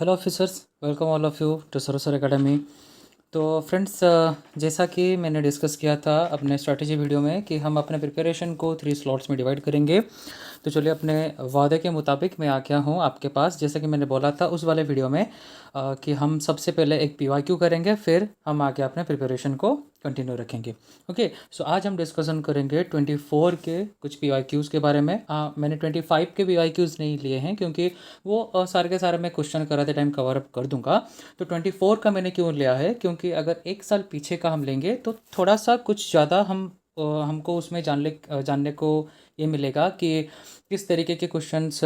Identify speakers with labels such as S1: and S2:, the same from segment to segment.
S1: Hello officers, welcome all of you to सरसर academy. तो friends, जैसा कि मैंने डिस्कस किया था अपने स्ट्रैटेजी वीडियो में कि हम अपने प्रिपरेशन को 3 स्लॉट्स में डिवाइड करेंगे। तो चलिए, अपने वादे के मुताबिक मैं आ गया हूँ आपके पास, जैसा कि मैंने बोला था उस वाले वीडियो में कि हम सबसे पहले एक पीवाईक्यू करेंगे, फिर हम आगे अपने प्रिपरेशन को कंटिन्यू रखेंगे। ओके, सो आज हम डिस्कशन करेंगे 24 के कुछ पीवाईक्यूज़ के बारे में। मैंने 25 के पीवाईक्यूज़ नहीं लिए हैं क्योंकि वो सारे के सारे मैं क्वेश्चन कराते टाइम कवर अप कर दूंगा। तो 24 का मैंने क्यों लिया है, क्योंकि अगर एक साल पीछे का हम लेंगे तो थोड़ा सा कुछ ज़्यादा हमको उसमें जानने को ये मिलेगा कि किस तरीके के क्वेश्चंस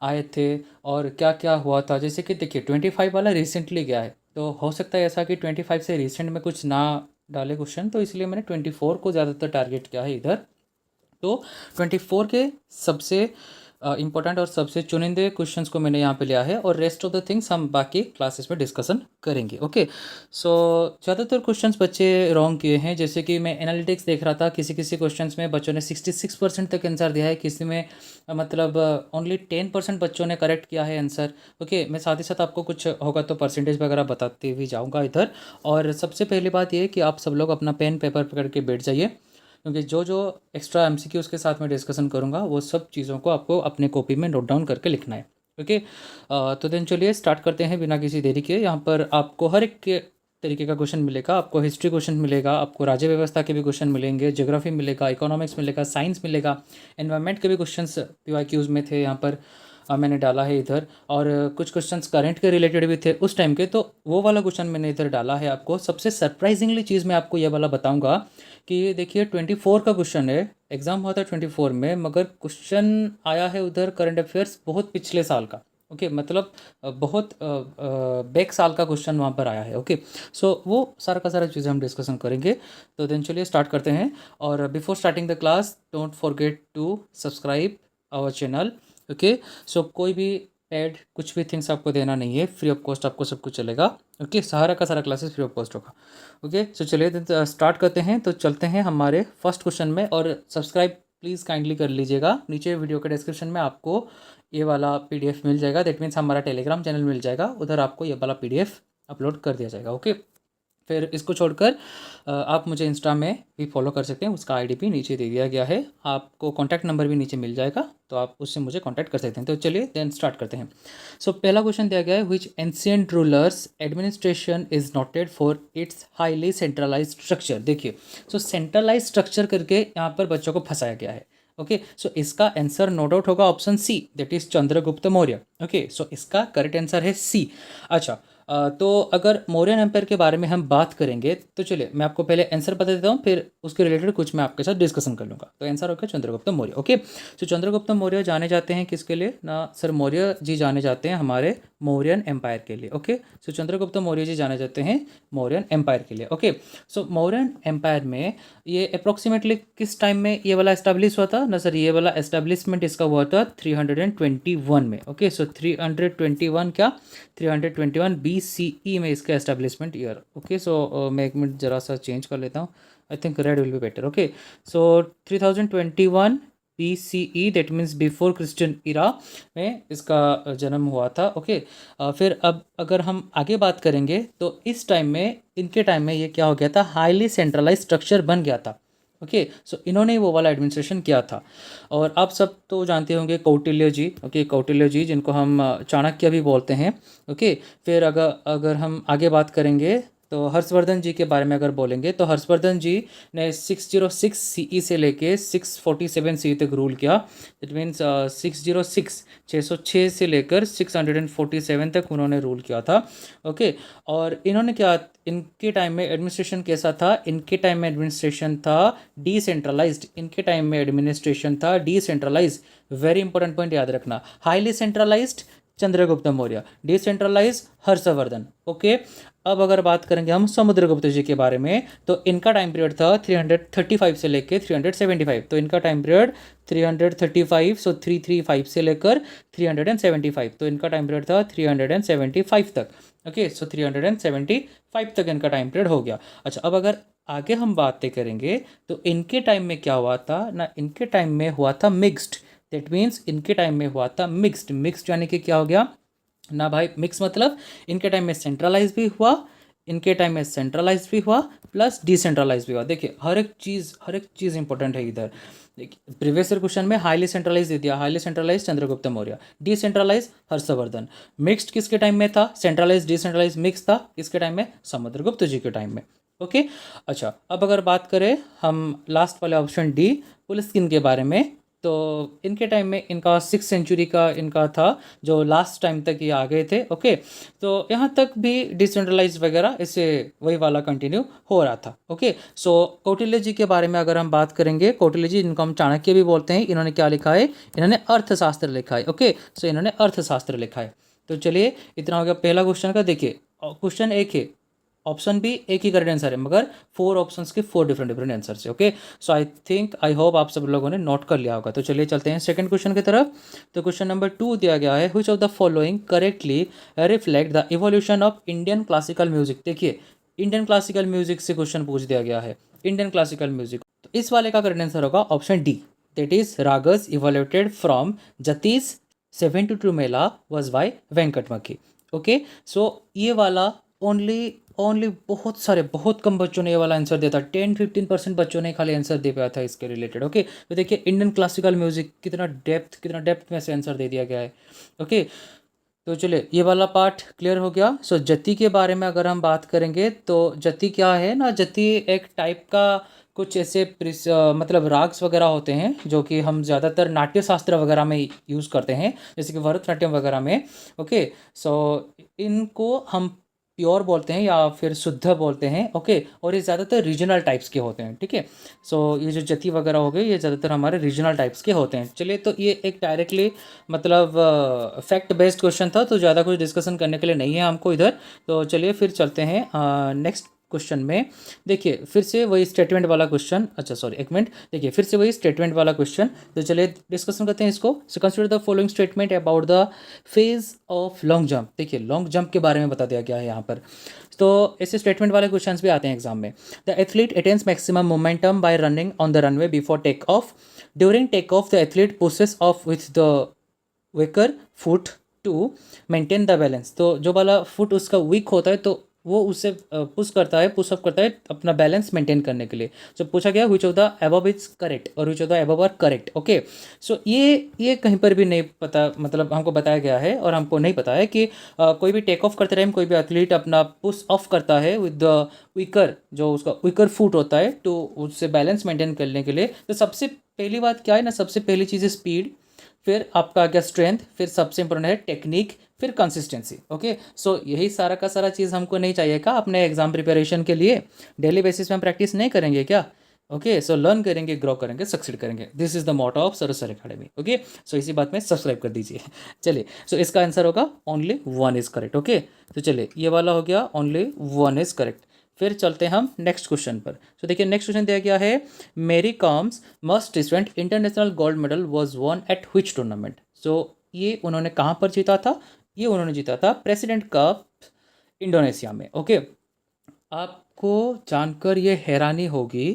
S1: आए थे और क्या क्या हुआ था। जैसे कि देखिए, 25 वाला रिसेंटली गया है, तो हो सकता है ऐसा कि 25 से रिसेंट में कुछ ना डाले क्वेश्चन, तो इसलिए मैंने 24 को ज़्यादातर टारगेट किया है इधर। तो 24 के सबसे इम्पोर्टेंट और सबसे चुनिंदे क्वेश्चंस को मैंने यहाँ पे लिया है, और रेस्ट ऑफ द थिंग्स हम बाकी क्लासेस में डिस्कशन करेंगे। ओके, सो ज़्यादातर क्वेश्चंस बच्चे रॉन्ग किए हैं। जैसे कि मैं एनालिटिक्स देख रहा था, किसी किसी क्वेश्चंस में बच्चों ने 66% तक आंसर दिया है, किसी में मतलब ओनली 10% बच्चों ने करेक्ट किया है आंसर। ओके, मैं साथ ही साथ आपको कुछ होगा तो परसेंटेज वगैरह बताते हुए जाऊँगा इधर। और सबसे पहली बात ये है कि आप सब लोग अपना पेन पेपर पकड़ के बैठ जाइए, क्योंकि जो जो एक्स्ट्रा एमसीक्यूज़ के साथ मैं डिस्कशन करूँगा वो सब चीज़ों को आपको अपने कॉपी में नोट डाउन करके लिखना है। ओके, तो देन चलिए स्टार्ट करते हैं बिना किसी देरी के। यहाँ पर आपको हर एक के तरीके का क्वेश्चन मिलेगा। आपको हिस्ट्री क्वेश्चन मिलेगा, आपको राज्य व्यवस्था के भी क्वेश्चन मिलेंगे, ज्योग्राफी मिलेगा, इकोनॉमिक्स मिलेगा, साइंस मिलेगा, एनवायरनमेंट के भी क्वेश्चन पीवाईक्यूज़ में थे यहाँ पर। मैंने डाला है इधर। और कुछ क्वेश्चंस करंट के रिलेटेड भी थे उस टाइम के, तो वो वाला क्वेश्चन मैंने इधर डाला है आपको। सबसे सरप्राइजिंगली चीज़ मैं आपको ये वाला बताऊंगा कि ये देखिए 24 का क्वेश्चन है, एग्ज़ाम हुआ था 24 में, मगर क्वेश्चन आया है उधर करंट अफेयर्स बहुत पिछले साल का। ओके, मतलब बहुत बैक साल का क्वेश्चन वहाँ पर आया है। ओके, सो वो सारा का सारा चीज़ें हम डिस्कशन करेंगे। तो देन चलिए स्टार्ट करते हैं। और before starting the class, don't forget to subscribe our channel. Okay, so कोई भी एड कुछ भी थिंग्स आपको देना नहीं है, फ्री ऑफ कॉस्ट आपको सब कुछ चलेगा। ओके, सारा का सारा क्लासेस फ्री ऑफ कॉस्ट होगा। ओके, सो चलिए स्टार्ट करते हैं। तो चलते हैं हमारे फर्स्ट क्वेश्चन में, और सब्सक्राइब प्लीज़ काइंडली कर लीजिएगा। नीचे वीडियो के डिस्क्रिप्शन में आपको ये वाला पीडीएफ मिल जाएगा। दैट मीन्स हमारा टेलीग्राम चैनल मिल जाएगा, उधर आपको ये वाला पीडीएफ अपलोड कर दिया जाएगा। ओके, फिर इसको छोड़कर आप मुझे इंस्टा में भी फॉलो कर सकते हैं, उसका आईडी भी नीचे दे दिया गया है। आपको कॉन्टैक्ट नंबर भी नीचे मिल जाएगा, तो आप उससे मुझे कॉन्टैक्ट कर सकते हैं। तो चलिए देन स्टार्ट करते हैं। सो पहला क्वेश्चन दिया गया है, which ancient rulers administration is noted for its highly centralize structure. देखिए, सो सेंट्रलाइज स्ट्रक्चर करके यहाँ पर बच्चों को फंसाया गया है। ओके, सो इसका आंसर नो डाउट होगा option C, that is Chandragupta Maurya. Okay, so इसका करेक्ट आंसर है सी। अच्छा, तो अगर मौर्यन एम्पायर के बारे में हम बात करेंगे, तो चलिए मैं आपको पहले आंसर बता देता हूँ, फिर उसके रिलेटेड कुछ मैं आपके साथ डिस्कशन कर लूँगा। तो आंसर होगा चंद्रगुप्त मौर्य। ओके, तो चंद्रगुप्त मौर्य जाने जाते हैं किसके लिए ना सर? मौर्य जी जाने जाते हैं हमारे मौर्यन एम्पायर के लिए। ओके, सो चंद्रगुप्त मौर्य जी जाने जाते हैं मौर्यन एम्पायर के लिए। ओके, सो मौर्यन एम्पायर में ये अप्रोक्सीमेटली किस टाइम में ये वाला एस्टेब्लिश हुआ था ना सर? ये वाला एस्टेब्लिशमेंट इसका हुआ था 321 में। ओके, सो 321 क्या, 321 BCE में इसका एस्टेब्लिशमेंट ईयर। ओके, सो मैं एक मिनट ज़रा सा चेंज कर लेता हूँ। I think red will be better. Okay, so 3021 BCE, that means before Christian era में इसका जन्म हुआ था। ओके, फिर अब अगर हम आगे बात करेंगे तो इस टाइम में, इनके टाइम में ये क्या हो गया था, हाईली सेंट्रलाइज स्ट्रक्चर बन गया था। ओके, सो इन्होंने वो वाला एडमिनिस्ट्रेशन किया था। और आप सब तो जानते होंगे कौटिल्य जी। ओके, कौटिल्य जी जिनको हम चाणक्य भी बोलते हैं। ओके, फिर अगर अगर हम आगे बात करेंगे तो हर्षवर्धन जी के बारे में अगर बोलेंगे, तो हर्षवर्धन जी ने 606 CE से लेके 647 CE तक रूल किया। इट मीन्स 606 से लेकर 647 तक उन्होंने रूल किया था। ओके, और इन्होंने क्या, इनके टाइम में एडमिनिस्ट्रेशन कैसा था? इनके टाइम में एडमिनिस्ट्रेशन था डिसेंट्रलाइज्ड। इनके टाइम में एडमिनिस्ट्रेशन था डिसेंट्रलाइज्ड। वेरी इंपॉर्टेंट पॉइंट याद रखना। Highly centralised Chandragupta Maurya, decentralise Harshavardhana. Okay, अब अगर बात करेंगे हम समुद्रगुप्त जी के बारे में, तो इनका टाइम पीरियड था 335 से लेकर 375। तो इनका टाइम पीरियड 335, सो 335 से लेकर 375, तो इनका टाइम पीरियड था 375 तक। ओके, सो 375 तक इनका टाइम पीरियड हो गया। अच्छा, अब अगर आगे हम बातें करेंगे तो इनके टाइम में क्या हुआ था ना, इनके टाइम में हुआ था मिक्स्ड। दैट मीन्स इनके टाइम में हुआ था मिक्स्ड। मिक्स्ड यानी कि क्या हो गया, ना भाई, मिक्स मतलब इनके टाइम में सेंट्रलाइज भी हुआ, इनके टाइम में सेंट्रलाइज भी हुआ प्लस डिसेंट्रलाइज भी हुआ। देखिए हर एक चीज़ इंपॉर्टेंट है इधर। देखिए प्रीवियस ईयर क्वेश्चन में हाईली सेंट्रलाइज दे दिया, highly centralise Chandragupta Maurya, decentralise Harshavardhan. Mixed किसके टाइम में था, सेंट्रलाइज डिसेंट्रलाइज मिक्स था किसके टाइम में, समुद्रगुप्त जी के टाइम में। ओके, अच्छा अब अगर बात करें हम लास्ट वाले ऑप्शन डी पुलिस्किन के बारे में, तो इनके टाइम में इनका 6th सेंचुरी का इनका था, जो लास्ट टाइम तक ये आ गए थे। ओके, तो यहाँ तक भी डिसेंट्रलाइज वगैरह इससे वही वाला कंटिन्यू हो रहा था। ओके, सो कौटिल्य जी के बारे में अगर हम बात करेंगे, कौटिल्य जी इनको हम चाणक्य भी बोलते हैं, इन्होंने क्या लिखा है, इन्होंने अर्थशास्त्र लिखा है। ओके, सो इन्होंने अर्थशास्त्र लिखा है। तो चलिए इतना हो गया पहला क्वेश्चन का। देखिए क्वेश्चन एक है, ऑप्शन भी एक ही करेक्ट आंसर है, मगर 4 ऑप्शंस के 4 डिफरेंट आंसर है। ओके, सो आई होप आप सब लोगों ने नोट कर लिया होगा। तो चलिए चलते हैं सेकंड क्वेश्चन की तरफ। तो क्वेश्चन नंबर 2 दिया गया है, which of the following correctly reflect the evolution of Indian classical music. देखिए इंडियन क्लासिकल म्यूजिक से क्वेश्चन पूछ दिया गया है, इंडियन क्लासिकल म्यूजिक, तो इस वाले का करेक्ट आंसर होगा option D, that is ragas evoluted from jatis 72 mela was by Venkatamakhi. Okay, so ये वाला ओनली बहुत कम बच्चों ने ये वाला आंसर दिया था, 10-15% बच्चों ने खाली आंसर दे पाया था इसके रिलेटेड। ओके, तो देखिए इंडियन क्लासिकल म्यूजिक कितना डेप्थ में से आंसर दे दिया गया है। ओके, तो चलिए ये वाला पार्ट क्लियर हो गया। सो जति के बारे में अगर हम बात करेंगे, तो जति क्या है ना, जति एक टाइप का कुछ ऐसे मतलब राग्स वगैरह होते हैं जो कि हम ज़्यादातर नाट्य शास्त्र वगैरह में यूज़ करते हैं, जैसे कि भरतनाट्यम वगैरह में। ओके, सो इनको हम प्योर बोलते हैं या फिर शुद्ध बोलते हैं। ओके, और ये ज़्यादातर रीजनल टाइप्स के होते हैं। ठीक है, सो ये जो जति वगैरह हो गए ये ज़्यादातर हमारे रीजनल टाइप्स के होते हैं। चलिए, तो ये एक डायरेक्टली मतलब फैक्ट बेस्ड क्वेश्चन था, तो ज़्यादा कुछ डिस्कशन करने के लिए नहीं है हमको इधर। तो चलिए फिर चलते हैं नेक्स्ट क्वेश्चन में। देखिए फिर से वही स्टेटमेंट वाला क्वेश्चन, अच्छा सॉरी एक मिनट, देखिए फिर से वही स्टेटमेंट वाला क्वेश्चन। तो चलिए डिस्कशन करते हैं इसको। So consider the following statement about the phase of long jump. देखिए लॉन्ग जंप के बारे में बता दिया गया है यहाँ पर। तो ऐसे स्टेटमेंट वाले क्वेश्चंस भी आते हैं एग्जाम में। The athlete attains maximum momentum by running on the runway before take off. During take off the athlete pushes off with the weaker foot to maintain the balance. तो जो वाला foot उसका week होता है तो वो उससे पुशअप करता है अपना बैलेंस मेंटेन करने के लिए। तो पूछा गया which of the above is correct और which of the above are correct. Okay, so ये कहीं पर भी नहीं पता, मतलब हमको बताया गया है और हमको नहीं पता है कि कोई भी टेक ऑफ करते टाइम कोई भी एथलीट अपना पुश ऑफ करता है विद द वीकर, जो उसका वीकर फुट होता है, तो उससे बैलेंस मेंटेन करने के लिए। तो सबसे पहली बात क्या है ना, सबसे पहली चीज़ है स्पीड, फिर आपका क्या स्ट्रेंथ, फिर सबसे इंपॉर्टेंट है टेक्निक, फिर कंसिस्टेंसी। ओके, सो यही सारा का सारा चीज़ हमको नहीं चाहिए क्या अपने एग्जाम प्रिपरेशन के लिए। डेली बेसिस में हम प्रैक्टिस नहीं करेंगे क्या? ओके, सो लर्न करेंगे, ग्रो करेंगे, सक्सीड करेंगे। This is the motto of सर सर अकेडमी। ओके, सो इसी बात में सब्सक्राइब कर दीजिए। चलिए, सो इसका आंसर होगा ओनली 1 इज करेक्ट। ओके, तो चलिए ये वाला हो गया, ओनली 1 इज करेक्ट। फिर चलते हैं हम नेक्स्ट क्वेश्चन पर। तो देखिए नेक्स्ट क्वेश्चन दिया गया है, Mary Kom's most recent international gold medal was won at which tournament. So ये उन्होंने कहाँ पर जीता था? ये उन्होंने जीता था प्रेसिडेंट कप इंडोनेशिया में। ओके, आपको जानकर ये हैरानी होगी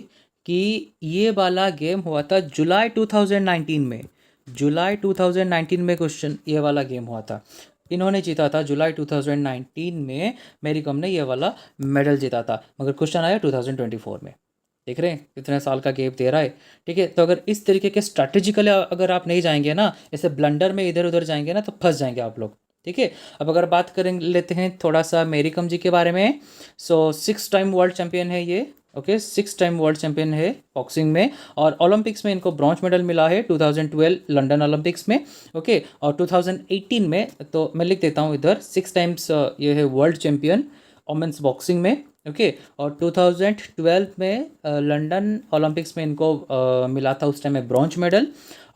S1: कि ये वाला गेम हुआ था जुलाई 2019 में। जुलाई 2019 में क्वेश्चन ये वाला गेम हुआ था, इन्होंने जीता था जुलाई 2019 में, मेरी कॉम ने ये वाला मेडल जीता था। मगर क्वेश्चन आया 2024 में। देख रहे हैं कितने साल का गैप दे रहा है। ठीक है, तो अगर इस तरीके के स्ट्रैटेजिकली अगर आप नहीं जाएंगे ना, ऐसे ब्लंडर में इधर उधर जाएंगे ना, तो फंस जाएंगे आप लोग। ठीक है, अब अगर बात करें लेते हैं थोड़ा सा मेरी कॉम जी के बारे में। सो 6 टाइम वर्ल्ड चैंपियन है ये। ओके, 6 टाइम वर्ल्ड चैंपियन है बॉक्सिंग में, और ओलंपिक्स में इनको ब्रॉन्ज मेडल मिला है 2012 लंदन ओलंपिक्स में। ओके, और 2018 में, तो मैं लिख देता हूँ इधर 6 टाइम्स ये है वर्ल्ड चैंपियन वोमेंस बॉक्सिंग में। ओके, और 2012 में लंदन ओलंपिक्स में इनको मिला था उस टाइम में ब्रॉन्ज मेडल,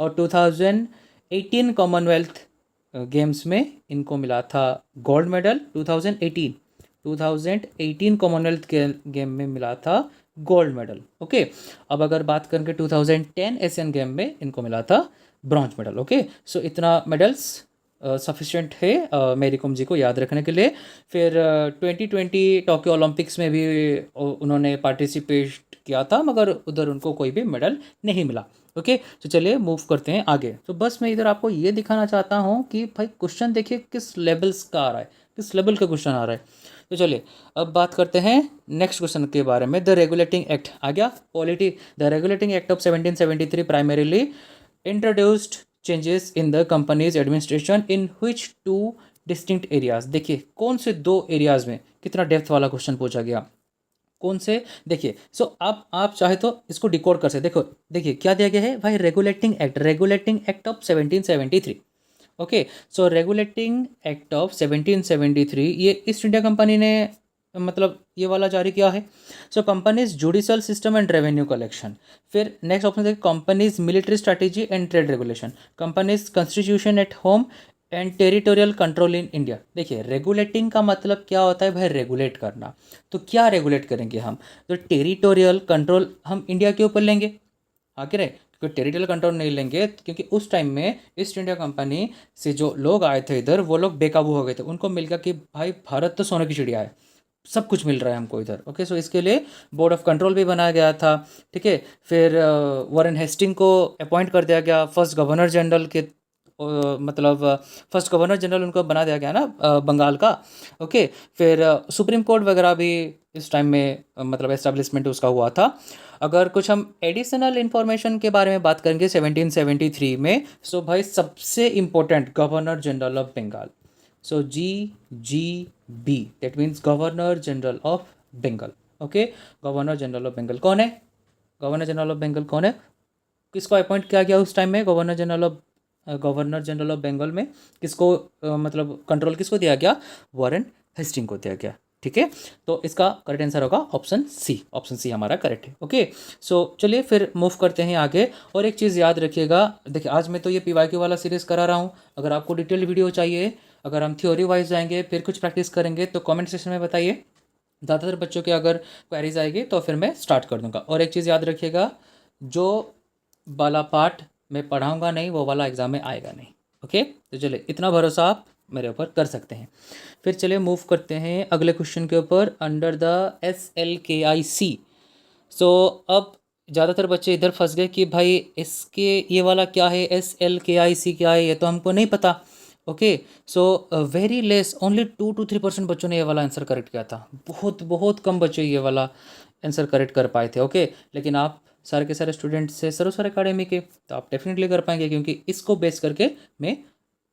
S1: और 2018 कॉमनवेल्थ गेम्स में इनको मिला था गोल्ड मेडल। 2018 कॉमनवेल्थ गेम में मिला था गोल्ड मेडल। ओके, अब अगर बात करेंगे 2010 एशियन गेम में इनको मिला था ब्रॉन्ज मेडल। ओके, सो इतना मेडल्स सफिशिएंट है मेरी कॉम जी को याद रखने के लिए। फिर 2020 टोक्यो ओलंपिक्स में भी उन्होंने पार्टिसिपेट किया था, मगर उधर उनको कोई भी मेडल नहीं मिला। ओके, तो चलिए मूव करते हैं आगे। तो बस मैं इधर आपको ये दिखाना चाहता हूँ कि भाई क्वेश्चन देखिए किस लेवल्स का आ रहा है, किस लेवल का क्वेश्चन आ रहा है। तो चलिए अब बात करते हैं नेक्स्ट क्वेश्चन के बारे में। द रेगुलेटिंग एक्ट आ गया, polity. The regulating act of 1773 primarily introduced changes in the companies administration in which two distinct areas. देखिए कौन से दो एरियाज में, कितना डेप्थ वाला क्वेश्चन पूछा गया, कौन से। देखिए सो आप चाहे तो इसको डिकोड कर सकते। देखो देखिए क्या दिया गया है भाई, regulating act of 1773। Okay, so regulating act of 1773 ये ईस्ट इंडिया कंपनी ने मतलब ये वाला जारी किया है। सो companies judicial system and revenue collection. फिर नेक्स्ट ऑप्शन देखिए, companies military strategy and trade regulation, companies constitution at home and territorial control in India. देखिए रेगुलेटिंग का मतलब क्या होता है भाई, रेगुलेट करना। तो क्या रेगुलेट करेंगे हम, तो टेरिटोरियल कंट्रोल हम इंडिया के ऊपर लेंगे, आगे रहे, क्योंकि टेरिटोरियल कंट्रोल नहीं लेंगे क्योंकि उस टाइम में ईस्ट इंडिया कंपनी से जो लोग आए थे इधर, वो लोग बेकाबू हो गए थे। उनको मिल गया कि भाई भारत तो सोने की चिड़िया है, सब कुछ मिल रहा है हमको इधर। ओके, सो इसके लिए बोर्ड ऑफ कंट्रोल भी बनाया गया था। ठीक है, फिर वॉरेन हेस्टिंग को अपॉइंट कर दिया गया फर्स्ट गवर्नर जनरल के, मतलब फर्स्ट गवर्नर जनरल उनको बना दिया गया ना बंगाल का। ओके, फिर सुप्रीम कोर्ट वगैरह भी इस टाइम में मतलब एस्टेब्लिशमेंट उसका हुआ था। अगर कुछ हम एडिशनल इंफॉर्मेशन के बारे में बात करेंगे 1773 में, सो भाई सबसे important governor general of Bengal. So GGB, that means governor general of Bengal. Okay, governor general of Bengal कौन है, गवर्नर जनरल ऑफ बंगाल कौन है, किसको अपॉइंट किया गया उस टाइम में गवर्नर जनरल ऑफ बंगाल में, किसको मतलब कंट्रोल किसको दिया गया, वॉरेन हेस्टिंग को दिया गया। ठीक है, तो इसका करेक्ट आंसर होगा ऑप्शन सी हमारा करेक्ट है। ओके, सो चलिए फिर मूव करते हैं आगे। और एक चीज़ याद रखिएगा, देखिए आज मैं तो ये PYQ वाला सीरीज़ करा रहा हूँ। अगर आपको डिटेल वीडियो चाहिए, अगर हम थ्योरी वाइज जाएंगे फिर कुछ प्रैक्टिस करेंगे, तो कमेंट सेक्शन में बताइए। ज़्यादातर बच्चों के अगर क्वेरीज आएगी तो फिर मैं स्टार्ट कर दूंगा। और एक चीज़ याद रखिएगा, जो वाला पार्ट मैं पढ़ाऊंगा नहीं वो वाला एग्जाम में आएगा नहीं। ओके, तो चलिए इतना भरोसा आप मेरे ऊपर कर सकते हैं। फिर चलिए मूव करते हैं अगले क्वेश्चन के ऊपर। Under the SLKIC। सो अब ज़्यादातर बच्चे इधर फंस गए कि भाई इसके ये वाला क्या है, SLKIC क्या है, ये तो हमको नहीं पता। Okay, so very less, only 2 to 3% बच्चों ने ये वाला आंसर करेक्ट किया था। बहुत बहुत कम बच्चे ये वाला आंसर करेक्ट कर पाए थे। ओके, लेकिन आप सारे के सारे स्टूडेंट से सरोसर एकेडमी के, तो आप डेफिनेटली कर पाएंगे, क्योंकि इसको बेस करके मैं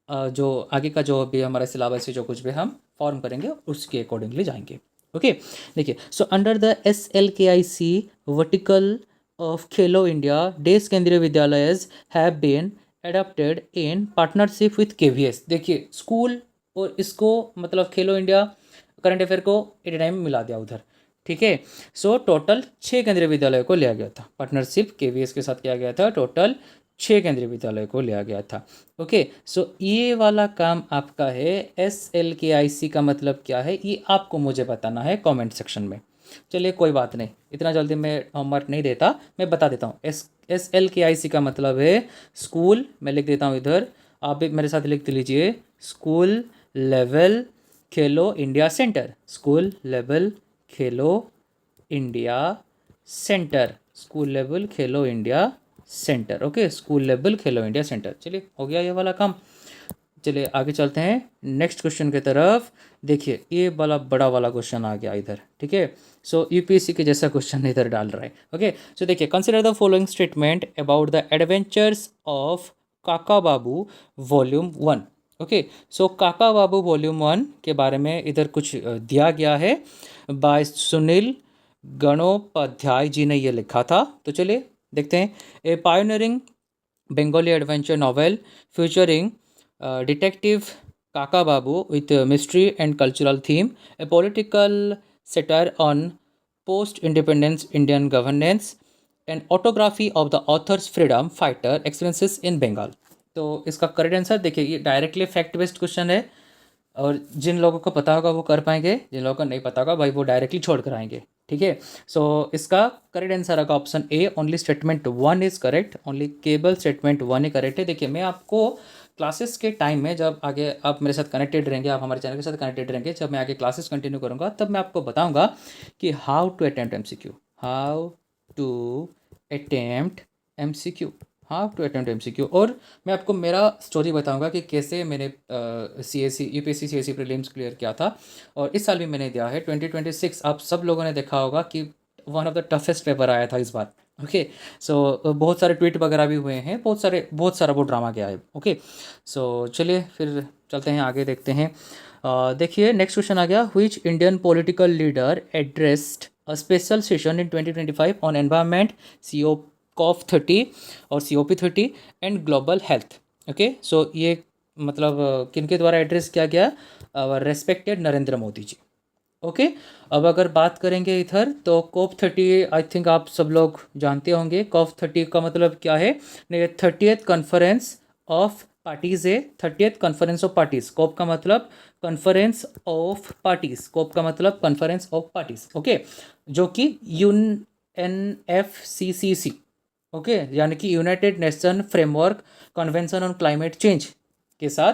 S1: जो आगे का जो भी हमारा सिलेबस है, जो कुछ भी हम फॉर्म करेंगे उसके अकॉर्डिंगली जाएंगे। ओके, देखिए so under the SLKIC vertical of Khelo India days Kendriya Vidyalaya have been adopted in partnership with KVS। देखिए स्कूल और इसको मतलब खेलो इंडिया करंट अफेयर को एट टाइम मिला दिया उधर। ठीक है, सो टोटल 6 केंद्रीय विद्यालयों को लिया गया था, पार्टनरशिप KVS के साथ किया गया था, टोटल 6 केंद्रीय विद्यालय को लिया गया था। ओके, सो ये वाला काम आपका है। SLKIC का मतलब क्या है ये आपको मुझे बताना है कमेंट सेक्शन में। चलिए कोई बात नहीं, इतना जल्दी मैं होमवर्क नहीं देता, मैं बता देता हूँ। SLKIC का मतलब है स्कूल, मैं लिख देता हूँ इधर, आप भी मेरे साथ लिख लीजिए, स्कूल लेवल खेलो इंडिया सेंटर, स्कूल लेवल खेलो इंडिया सेंटर, स्कूल लेवल खेलो India centre. Okay, school level खेलो इंडिया सेंटर। चलिए हो गया ये वाला काम। चलिए आगे चलते हैं नेक्स्ट क्वेश्चन की तरफ। देखिए ये वाला बड़ा वाला क्वेश्चन आ गया इधर। ठीक है, सो UPSC के जैसा क्वेश्चन इधर डाल रहा है। ओके, सो देखिए, consider the following statement about the adventures of काका बाबू वॉल्यूम 1। ओके, सो काका बाबू वॉल्यूम 1 के बारे में इधर कुछ दिया गया है, बाय सुनील गणोपाध्याय जी ने ये लिखा था। तो चलिए देखते हैं। A pioneering Bengali adventure novel featuring detective Kaka Babu with mystery and cultural theme, a political satire on post-independence Indian governance, an autography of the author's freedom fighter experiences in Bengal। तो इसका करेक्ट आंसर देखिए, ये डायरेक्टली फैक्ट बेस्ड क्वेश्चन है, और जिन लोगों को पता होगा वो कर पाएंगे, जिन लोगों को नहीं पता होगा भाई वो डायरेक्टली छोड़ कर आएंगे। ठीक है, सो इसका करेक्ट आंसर होगा option A, only statement 1 is correct, only केवल स्टेटमेंट 1 ही करेक्ट है। देखिए मैं आपको क्लासेस के टाइम में, जब आगे आप मेरे साथ कनेक्टेड रहेंगे, आप हमारे चैनल के साथ कनेक्टेड रहेंगे, जब मैं आगे क्लासेस कंटिन्यू करूँगा तब मैं आपको बताऊँगा कि how to attempt MCQ, how to attempt MCQ, how to attempt MCQ। और मैं आपको मेरा स्टोरी बताऊंगा कि कैसे मैंने CSE UPSC CSE prelims clear किया था, और इस साल भी मैंने दिया है 2026। आप सब लोगों ने देखा होगा कि one of the toughest paper आया था इस बार। ओके, सो बहुत सारे ट्वीट वगैरह भी हुए हैं, बहुत सारा वो ड्रामा गया है। ओके, सो चलिए फिर चलते हैं आगे, देखते हैं। देखिए नेक्स्ट क्वेश्चन आ गया, which Indian political leader addressed a special session in 2025 on environment, CO COP30 और COP30 and global health. Okay, so ये मतलब किनके द्वारा एड्रेस किया गया? रेस्पेक्टेड नरेंद्र मोदी जी। ओके, अब अगर बात करेंगे इधर तो COP30 आई थिंक आप सब लोग जानते होंगे। COP30 का मतलब क्या है? नहीं, 30th कॉन्फ्रेंस ऑफ पार्टीज है। 30th conference of parties, COP का मतलब कॉन्फ्रेंस ऑफ पार्टीज, COP का मतलब कॉन्फ्रेंस ऑफ पार्टीज। ओके, जो कि UNFCCC, ओके, यानी कि United nation framework convention on climate change के साथ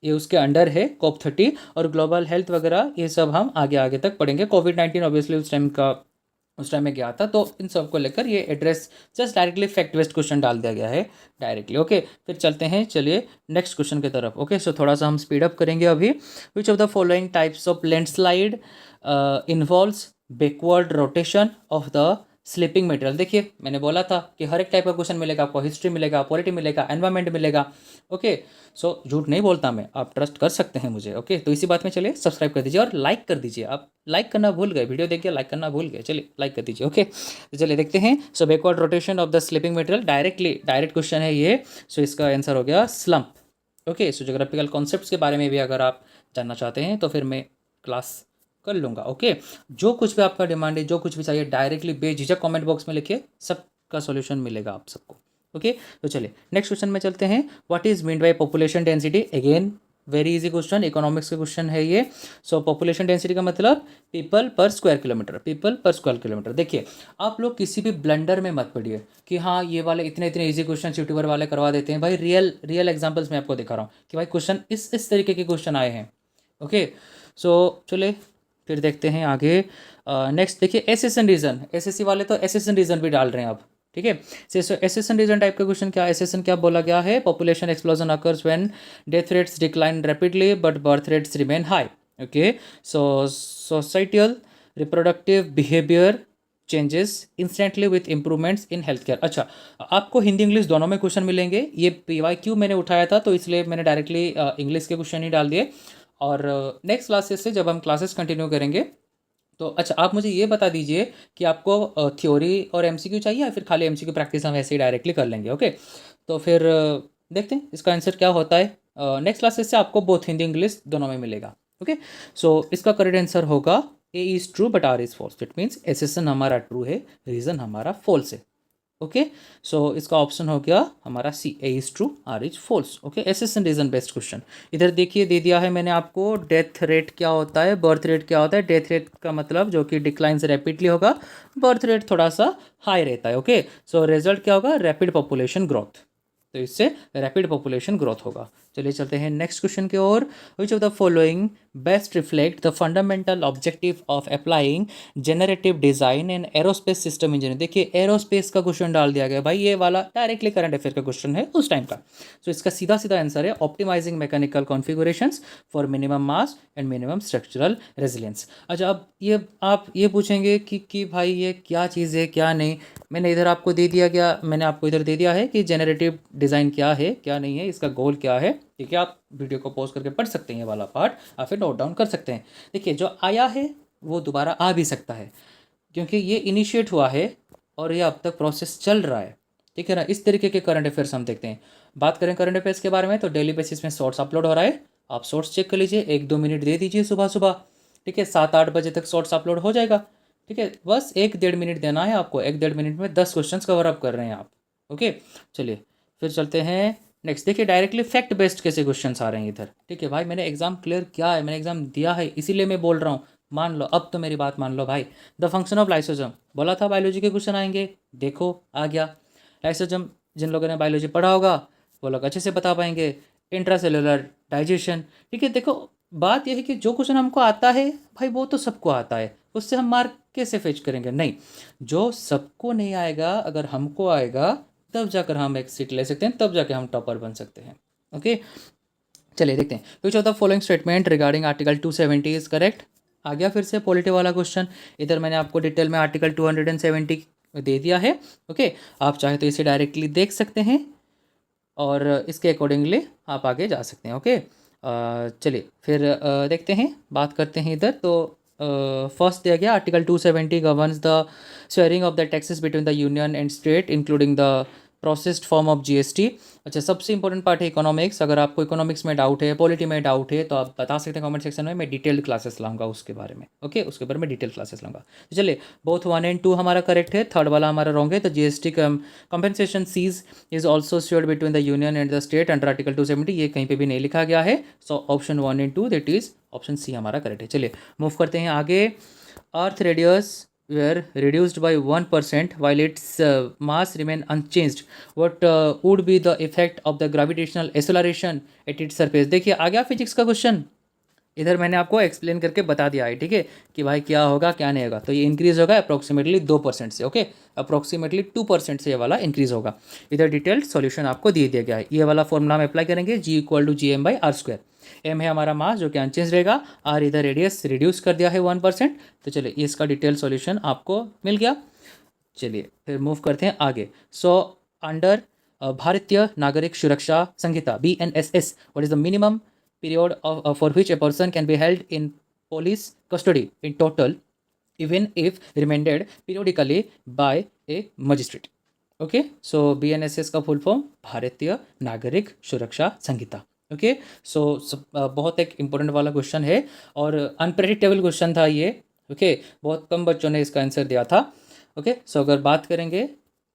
S1: ये उसके अंडर है COP30। और ग्लोबल हेल्थ वगैरह ये सब हम आगे आगे तक पढ़ेंगे। कोविड-19 ऑब्वियसली उस टाइम में गया था, तो इन सब को लेकर ये address just directly fact based question डाल दिया गया है डायरेक्टली। ओके, फिर चलते हैं, चलिए नेक्स्ट क्वेश्चन की तरफ। ओके, सो थोड़ा सा हम स्पीड अप करेंगे अभी। विच of the following types of landslide involves backward rotation of the sleeping material? देखिए मैंने बोला था कि हर एक टाइप का क्वेश्चन मिलेगा आपको, हिस्ट्री मिलेगा, पॉलिटी मिलेगा, एनवायरमेंट मिलेगा। ओके, सो झूठ नहीं बोलता मैं, आप ट्रस्ट कर सकते हैं मुझे। ओके, तो इसी बात में चलिए सब्सक्राइब कर दीजिए और लाइक कर दीजिए। आप लाइक करना भूल गए, वीडियो देखिए लाइक करना भूल गए, चलिए लाइक कर दीजिए। ओके, तो चलिए देखते हैं। So backward rotation of the sleeping material, direct question है ये। सो इसका आंसर हो गया slump. Okay, so geographical concepts के बारे में भी अगर आप जानना चाहते हैं तो फिर मैं क्लास कर लूँगा। ओके, जो कुछ भी आपका डिमांड है, जो कुछ भी चाहिए, डायरेक्टली बेझिझक कमेंट बॉक्स में लिखिए, सबका सॉल्यूशन मिलेगा आप सबको। ओके, तो चलिए नेक्स्ट क्वेश्चन में चलते हैं। What is mean by population density? Again very easy question, economics का क्वेश्चन है ये। सो पॉपुलेशन डेंसिटी का मतलब पीपल पर स्क्वायर किलोमीटर, पीपल पर स्क्वायर किलोमीटर। देखिए आप लोग किसी भी ब्लंडर में मत पड़िए कि हाँ ये वाले इतने इतने इजी क्वेश्चन यूट्यूबर वाले करवा देते हैं। भाई रियल एग्जांपल्स मैं आपको दिखा रहा हूँ कि भाई क्वेश्चन इस तरीके के क्वेश्चन आए हैं। ओके, सो चलिए फिर देखते हैं आगे। नेक्स्ट देखिए, एसेसन रीजन, एसएससी वाले तो एसेसन रीजन भी डाल रहे हैं अब। ठीक है, एसेसन रीजन टाइप का क्वेश्चन क्या, एसेसन क्या बोला गया है? Population explosion occurs when death rates decline rapidly but birth rates remain high. Okay, so societal reproductive behaviour changes instantly with improvements in health care. अच्छा, आपको हिंदी इंग्लिश दोनों में क्वेश्चन मिलेंगे। ये PYQ मैंने उठाया था तो इसलिए मैंने डायरेक्टली इंग्लिश के क्वेश्चन ही डाल दिए। और नेक्स्ट क्लासेस से जब हम क्लासेस कंटिन्यू करेंगे तो अच्छा आप मुझे ये बता दीजिए कि आपको थ्योरी और MCQ चाहिए या फिर खाली MCQ प्रैक्टिस हम ऐसे ही डायरेक्टली कर लेंगे। ओके, तो फिर देखते हैं इसका आंसर क्या होता है। नेक्स्ट क्लासेस से आपको बोथ हिंदी इंग्लिश दोनों में मिलेगा। ओके, सो इसका करेक्ट आंसर होगा A is true but R is false. It means assertion हमारा ट्रू है, रीज़न हमारा फॉल्स है। ओके, सो इसका ऑप्शन हो गया हमारा C, A is true R is false. Okay, assertion reason based question. इधर देखिए दे दिया है मैंने आपको, डेथ रेट क्या होता है, बर्थ रेट क्या होता है। डेथ रेट का मतलब जो कि डिक्लाइन से रैपिडली होगा, बर्थ रेट थोड़ा सा हाई रहता है। ओके, सो रिजल्ट क्या होगा? रैपिड पॉपुलेशन ग्रोथ, तो इससे रैपिड पॉपुलेशन ग्रोथ होगा। चलिए चलते हैं नेक्स्ट क्वेश्चन की ओर। Which of the following best reflect the fundamental objective of applying generative design in aerospace system engineering? देखिए एरोस्पेस का क्वेश्चन डाल दिया गया भाई, ये वाला डायरेक्टली करंट अफेयर का क्वेश्चन है उस टाइम का। तो इसका सीधा सीधा आंसर है optimising mechanical configurations for minimum mass and minimum structural resilience. अच्छा, अब ये आप ये पूछेंगे कि भाई ये क्या चीज़ है क्या नहीं। मैंने इधर आपको दे दिया गया, मैंने आपको इधर दे दिया है कि जेनरेटिव डिज़ाइन क्या है क्या नहीं है, इसका गोल क्या है। ठीक है, आप वीडियो को पॉज करके पढ़ सकते हैं ये वाला पार्ट, आप फिर नोट डाउन कर सकते हैं। देखिए जो आया है वो दोबारा आ भी सकता है, क्योंकि ये इनिशिएट हुआ है और ये अब तक प्रोसेस चल रहा है। ठीक है ना, इस तरीके के करंट अफेयर्स हम देखते हैं। बात करें करंट अफेयर्स के बारे में तो डेली बेसिस में शॉर्ट्स अपलोड हो रहा है, आप शॉर्ट्स चेक कर लीजिए, 1-2 मिनट दे दीजिए सुबह सुबह। ठीक है, 7-8 बजे तक शॉर्ट्स अपलोड हो जाएगा। ठीक है, बस 1-1.5 मिनट देना है आपको, 1-1.5 मिनट में 10 क्वेश्चन कवर अप कर रहे हैं आप। ओके, चलिए फिर चलते हैं नेक्स्ट। देखिए डायरेक्टली फैक्ट बेस्ड कैसे क्वेश्चंस आ रहे हैं इधर। ठीक है भाई, मैंने एग्जाम क्लियर किया है, मैंने एग्जाम दिया है, इसीलिए मैं बोल रहा हूँ। मान लो, अब तो मेरी बात मान लो भाई। द फंक्शन ऑफ लाइसोजम, बोला था बायोलॉजी के क्वेश्चन आएंगे, देखो आ गया। लाइसोजम जिन लोगों ने बायोलॉजी पढ़ा होगा वो लोग अच्छे से बता पाएंगे। Intracellular digestion. ठीक है, देखो बात यह है कि जो क्वेश्चन हमको आता है भाई वो तो सबको आता है, उससे हम मार्क कैसे फेच करेंगे? नहीं, जो सबको नहीं आएगा, अगर हमको आएगा तब जाकर हम एक सीट ले सकते हैं, तब जाके हम टॉपर बन सकते हैं। ओके, चलिए देखते हैं। Which of the following statement regarding article 270 is correct? आ गया फिर से पॉलिटी वाला क्वेश्चन। इधर मैंने आपको डिटेल में आर्टिकल 270 दे दिया है। ओके, आप चाहे तो इसे डायरेक्टली देख सकते हैं और इसके अकॉर्डिंगली आप आगे जा सकते हैं। ओके, चलिए फिर देखते हैं, बात करते हैं इधर। तो फर्स्ट दिया गया article 270 governs the sharing of the taxes between the union and state including the processed form of GST. अच्छा, सबसे इंपॉर्टेंट पार्ट है इकोनॉमिक्स। अगर आपको इकोनॉमिक्स में डाउट है, पॉलिटी में डाउट है, तो आप बता सकते हैं कमेंट सेक्शन में। मैं डिटेल्ड क्लासेस लाऊंगा उसके बारे में। ओके, उसके बारे में डिटेल क्लासेस लाऊंगा। तो चलिए, बोथ 1 एंड 2 हमारा करेक्ट है, थर्ड वाला हमारा रॉन्ग है। तो GST compensation cess is also shared between the union and the state under article 270, ये कहीं पर भी नहीं लिखा गया है। सो option 1 and 2 that is option C हमारा करेक्ट है। चलिए मूव करते हैं आगे। Earth radius were reduced by 1% while its mass remain unchanged. What would be the effect of the gravitational acceleration at its surface? देखिए आ गया फिजिक्स का question. इधर मैंने आपको एक्सप्लेन करके बता दिया है, ठीक है, कि भाई क्या होगा क्या नहीं होगा। तो ये इंक्रीज होगा अप्रोक्सीमेटली 2% से। ओके, अप्रोक्सीमेटली 2% से ये वाला इंक्रीज होगा। इधर डिटेल्ड सॉल्यूशन आपको दे दिया गया है। ये वाला फॉर्मूला हम अप्लाई करेंगे, G=gm/r²। एम है हमारा मास जो कि अनचेंज रहेगा, आर इधर रेडियस रिड्यूस कर दिया है 1%। तो चलिए इसका डिटेल सॉल्यूशन आपको मिल गया। चलिए फिर मूव करते हैं आगे। सो अंडर भारतीय नागरिक सुरक्षा संहिता BNSS, what is the minimum period for which a person can be held in police custody in total even if remanded periodically by a magistrate. Okay, so BNSS का full form भारतीय नागरिक सुरक्षा संहिता। Okay, सो बहुत एक important वाला question है और unpredictable question था ये। ओके, बहुत कम बच्चों ने इसका आंसर दिया था। ओके, सो अगर बात करेंगे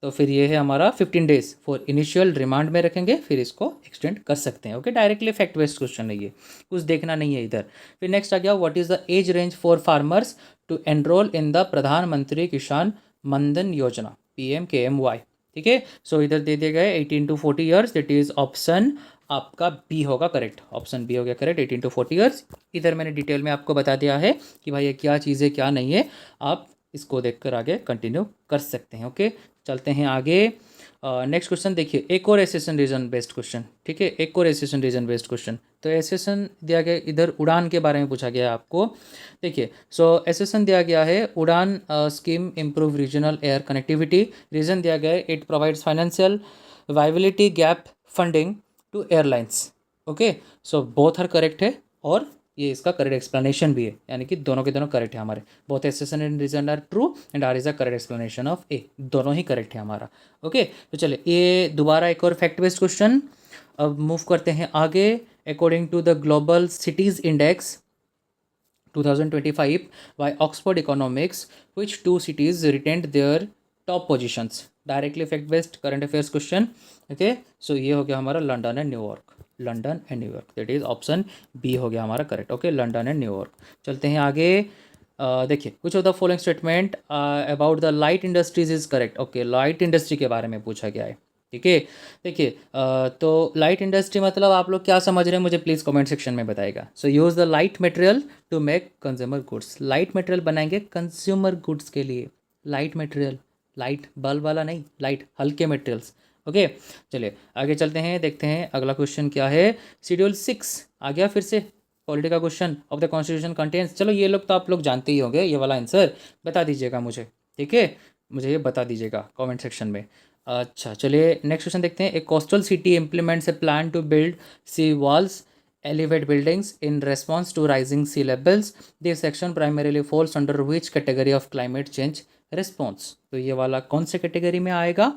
S1: तो फिर ये है हमारा 15 डेज फॉर इनिशियल रिमांड में रखेंगे, फिर इसको एक्सटेंड कर सकते हैं। Okay, directly fact based question है ये, कुछ देखना नहीं है इधर। फिर नेक्स्ट आ गया, what is the age range for farmers to enrol in the Pradhan Mantri Kisan Mandhan योजना PMKMY। ठीक है, सो इधर दे दिए गए 18 to 40 years, that is option आपका बी होगा करेक्ट। ऑप्शन बी हो गया करेक्ट, 18 to 40 ईयर्स। इधर मैंने डिटेल में आपको बता दिया है कि भाई ये क्या चीज़ है क्या नहीं है, आप इसको देखकर आगे कंटिन्यू कर सकते हैं। ओके, चलते हैं आगे। नेक्स्ट क्वेश्चन देखिए, एक और एसेशन रीजन बेस्ड क्वेश्चन। ठीक है, एक और एसेशन रीजन बेस्ड क्वेश्चन। तो एसेशन दिया गया, इधर उड़ान के बारे में पूछा गया है आपको। देखिए, सो एसेशन दिया गया है Udan scheme improve regional air connectivity. Reason दिया गया है it provides financial viability gap funding to airlines. Okay, so both are correct है और ये इसका करेक्ट एक्सप्लेनेशन भी है, यानी कि दोनों के दोनों करेक्ट है हमारे। Both assertion and reason are true and R is a correct explanation of A, दोनों ही करेक्ट है हमारा। ओके, तो चलिए ये दोबारा एक और फैक्ट बेस्ड क्वेश्चन। अब मूव करते हैं आगे। According to the global cities index 2025 by Oxford economics, which 2 cities retained their top positions? Directly fact based current affairs question. Okay, so ये हो गया हमारा London and New York. London and New York, that is option B हो गया हमारा correct. Okay, London and New York. चलते हैं आगे। देखिए, कुछ of the following statement about the light industries is correct. Okay, light industry के बारे में पूछा गया है। ठीक है, देखिए तो लाइट इंडस्ट्री मतलब आप लोग क्या समझ रहे हैं मुझे प्लीज़ कमेंट सेक्शन में बताएगा। So use the light material to make consumer goods. Light material बनाएंगे कंज्यूमर गुड्स के लिए। लाइट मटेरियल, लाइट बल्ब वाला नहीं, लाइट हल्के मटेरियल्स। ओके, चलिए आगे चलते हैं, देखते हैं अगला क्वेश्चन क्या है। शेड्यूल 6 आ गया फिर से, पॉलिटी का question of the constitution contains. चलो ये लोग तो आप लोग जानते ही होंगे, ये वाला आंसर बता दीजिएगा मुझे। ठीक है, मुझे ये बता दीजिएगा कमेंट सेक्शन में। अच्छा, चलिए नेक्स्ट क्वेश्चन देखते हैं। A coastal city implements a plan to build sea walls elevate buildings in response to rising sea levels. This section primarily falls under which category of climate change response? तो ये वाला कौन से category में आएगा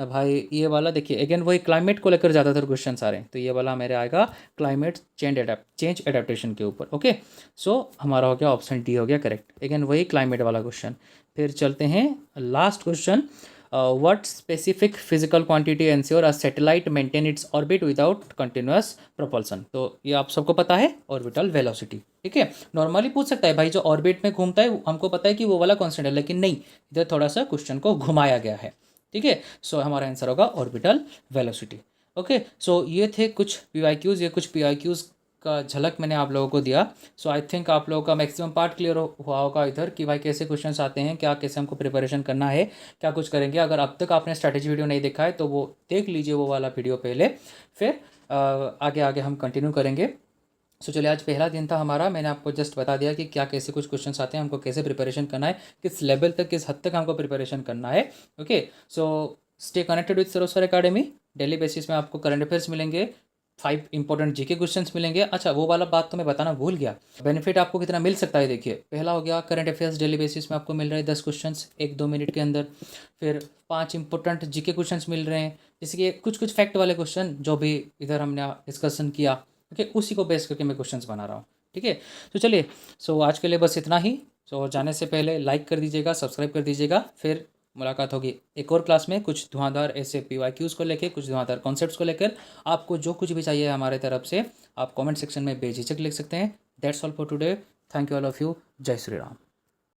S1: भाई? ये वाला देखिए अगेन वही क्लाइमेट को लेकर ज़्यादातर क्वेश्चन आ रहे हैं, तो ये वाला मेरे आएगा क्लाइमेट चेंज एडेप्टेशन के ऊपर। ओके, सो हमारा हो गया ऑप्शन डी हो गया करेक्ट। अगेन वही क्लाइमेट वाला क्वेश्चन। फिर चलते हैं last question. what specific physical quantity ensure a satellite maintain its orbit without continuous propulsion? तो ये आप सबको पता है, ऑर्बिटल वेलोसिटी। ठीक है, नॉर्मली पूछ सकता है भाई जो ऑर्बिट में घूमता है हमको पता है कि वो वाला कांस्टेंट है, लेकिन नहीं, इधर थोड़ा सा क्वेश्चन को घुमाया गया है। ठीक है, सो हमारा आंसर होगा ऑर्बिटल वेलोसिटी। ओके, सो ये थे कुछ PYQs, ये कुछ PYQs का झलक मैंने आप लोगों को दिया। सो आई थिंक आप लोगों का मैक्सिमम पार्ट क्लियर हुआ होगा इधर कि भाई कैसे क्वेश्चंस आते हैं, क्या कैसे हमको प्रिपरेशन करना है, क्या कुछ करेंगे। अगर अब तक आपने स्ट्रैटेजी वीडियो नहीं देखा है तो वो देख लीजिए, वो वाला वीडियो पहले, फिर आगे आगे हम कंटिन्यू करेंगे। सो चलिए, आज पहला दिन था हमारा, मैंने आपको जस्ट बता दिया कि क्या कैसे कुछ क्वेश्चंस आते हैं, हमको कैसे प्रिपरेशन करना है, किस लेवल तक, किस हद तक हमको प्रिपरेशन करना है। Okay, so stay connected with सरोसर एकेडमी। डेली बेसिस में आपको करंट अफेयर्स मिलेंगे, 5 इंपॉर्टेंट जीके क्वेश्चंस मिलेंगे। अच्छा, वो वाला बात तो मैं बताना भूल गया, बेनिफिट आपको कितना मिल सकता है। देखिए, पहला हो गया करंट अफेयर्स डेली बेसिस में आपको मिल रहे हैं 10 क्वेश्चंस 1-2 मिनट के अंदर। फिर 5 इंपॉर्टेंट जीके क्वेश्चंस मिल रहे हैं, जैसे कि कुछ कुछ फैक्ट वाले क्वेश्चन जो भी इधर हमने डिस्कशन किया, ओके, उसी को बेस करके मैं क्वेश्चंस बना रहा हूँ। ठीक है, तो चलिए, सो आज के लिए बस इतना ही। सो जाने से पहले लाइक कर दीजिएगा, सब्सक्राइब कर दीजिएगा। फिर मुलाकात होगी एक और क्लास में, कुछ धुआंधार ऐसे PYQs को लेकर, कुछ धुआंधार कॉन्सेप्ट्स को लेकर। आपको जो कुछ भी चाहिए हमारे तरफ से, आप कमेंट सेक्शन में बेझिझक लिख सकते हैं। That's all for today. Thank you all of you. जय श्री राम।